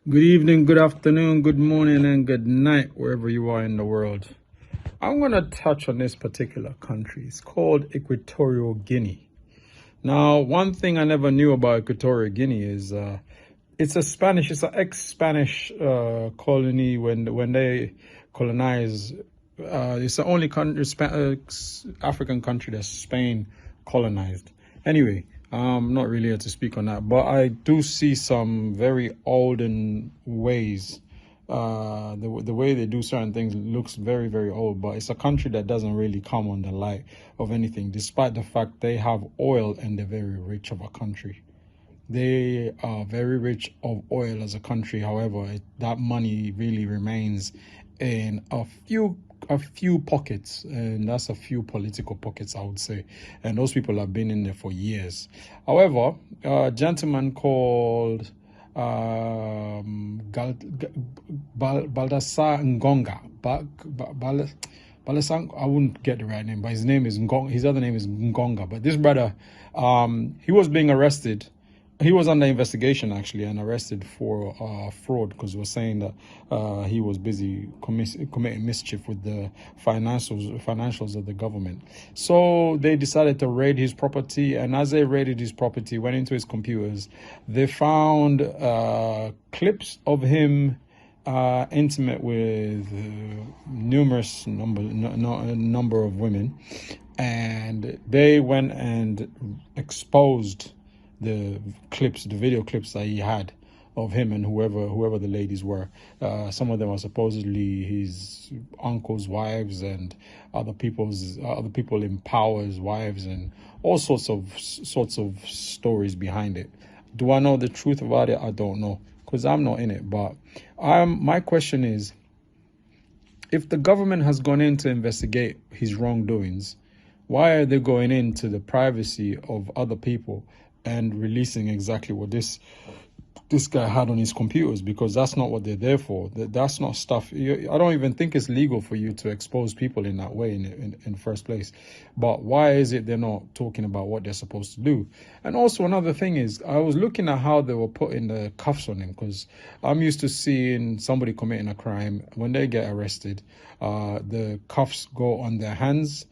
Good evening, good afternoon, good morning, and good night, wherever you are in the world. I'm going to touch on this particular country. It's called Equatorial Guinea. Now, one thing I never knew about Equatorial Guinea is it's an ex-Spanish colony when they colonized. It's the only African country that Spain colonized. Anyway, I'm not really here to speak on that, but I do see some very olden ways. The way they do certain things looks very, very old, but it's a country that doesn't really come on the light of anything, despite the fact they have oil and they're very rich of a country. They are very rich of oil as a country. However, that money really remains in a few pockets, and that's a few political pockets, I would say. And those people have been in there for years. However, a gentleman called Baldassar Ngonga. Baldassar, I wouldn't get the right name, but his name is Ngonga. His other name is Ngonga. But this brother, he was being arrested. He was under investigation actually and arrested for fraud because we're saying that he was busy committing mischief with the financials of the government. So they decided to raid his property, and as they raided his property, went into his computers, they found clips of him intimate with numerous number of women, and they went and exposed the video clips that he had of him and whoever the ladies were. Some of them are supposedly his uncle's wives and other people in power's wives, and all sorts of stories behind it. Do I know the truth about it? I don't know, because I'm not in it. But my question is, if the government has gone in to investigate his wrongdoings, why are they going into the privacy of other people and releasing exactly what this guy had on his computers? Because that's not what they're there for. That's not stuff. I don't even think it's legal for you to expose people in that way in the first place. But why is it they're not talking about what they're supposed to do? And also another thing is, I was looking at how they were putting the cuffs on him, because I'm used to seeing somebody committing a crime, when they get arrested, the cuffs go on their hands,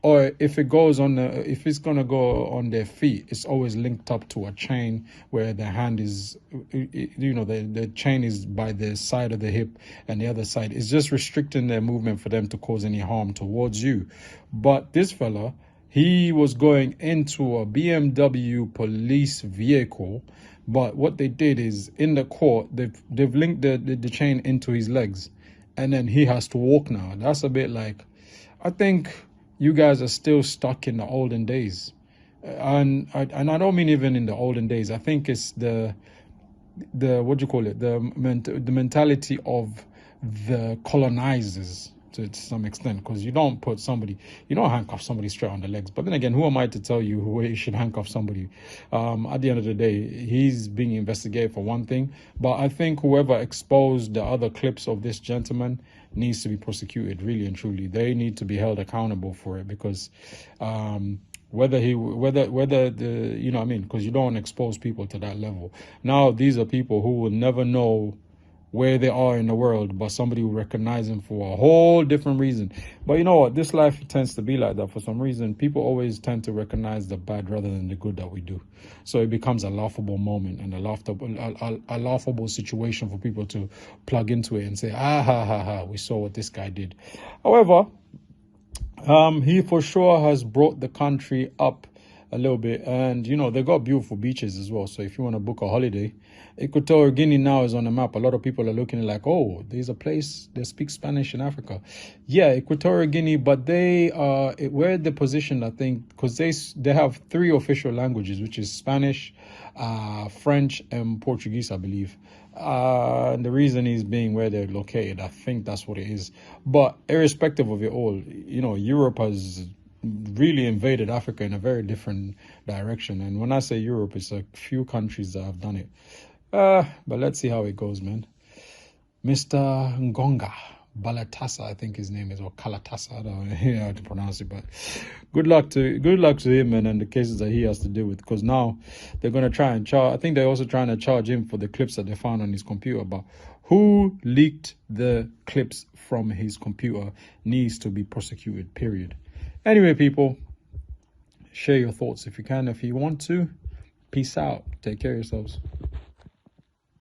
or if it's gonna go on their feet, it's always linked up to a chain where the hand is, the chain is by the side of the hip, and the other side is just restricting their movement for them to cause any harm towards you. But this fella, he was going into a BMW police vehicle, but what they did is, in the court, they've linked the chain into his legs, and then he has to walk now. That's a bit like, I think you guys are still stuck in the olden days, and I don't mean even in the olden days. I think it's the what do you call it, the mentality of the colonizers to some extent, because you don't handcuff somebody straight on the legs. But then again, who am I to tell you who you should handcuff somebody? At the end of the day, he's being investigated for one thing, but I think whoever exposed the other clips of this gentleman needs to be prosecuted, really and truly. They need to be held accountable for it, because whether the, you know what I mean, because you don't expose people to that level. Now these are people who will never know where they are in the world, but somebody will recognize them for a whole different reason. But you know what? This life tends to be like that. For some reason, people always tend to recognize the bad rather than the good that we do. So it becomes a laughable moment and a laughable situation for people to plug into it and say, ha ha, we saw what this guy did. However, he for sure has brought the country up a little bit, and they got beautiful beaches as well. So if you want to book a holiday, Equatorial Guinea now is on the map. A lot of people are looking like, oh, there's a place that speaks Spanish in Africa. Yeah, Equatorial Guinea, but they where they're positioned, I think, because they have 3 official languages, which is Spanish, French, and Portuguese, I believe. And the reason is being where they're located. I think that's what it is. But irrespective of it all, Europe has really invaded Africa in a very different direction. And when I say Europe, it's a few countries that have done it. But let's see how it goes, man. Mr. Ngonga, Balatasa, I think his name is, or Kalatasa. I don't know how to pronounce it, but good luck to him and the cases that he has to deal with, because now they're going to try and charge. I think they're also trying to charge him for the clips that they found on his computer. But who leaked the clips from his computer needs to be prosecuted, period. Anyway, people, share your thoughts if you can, if you want to. Peace out. Take care of yourselves.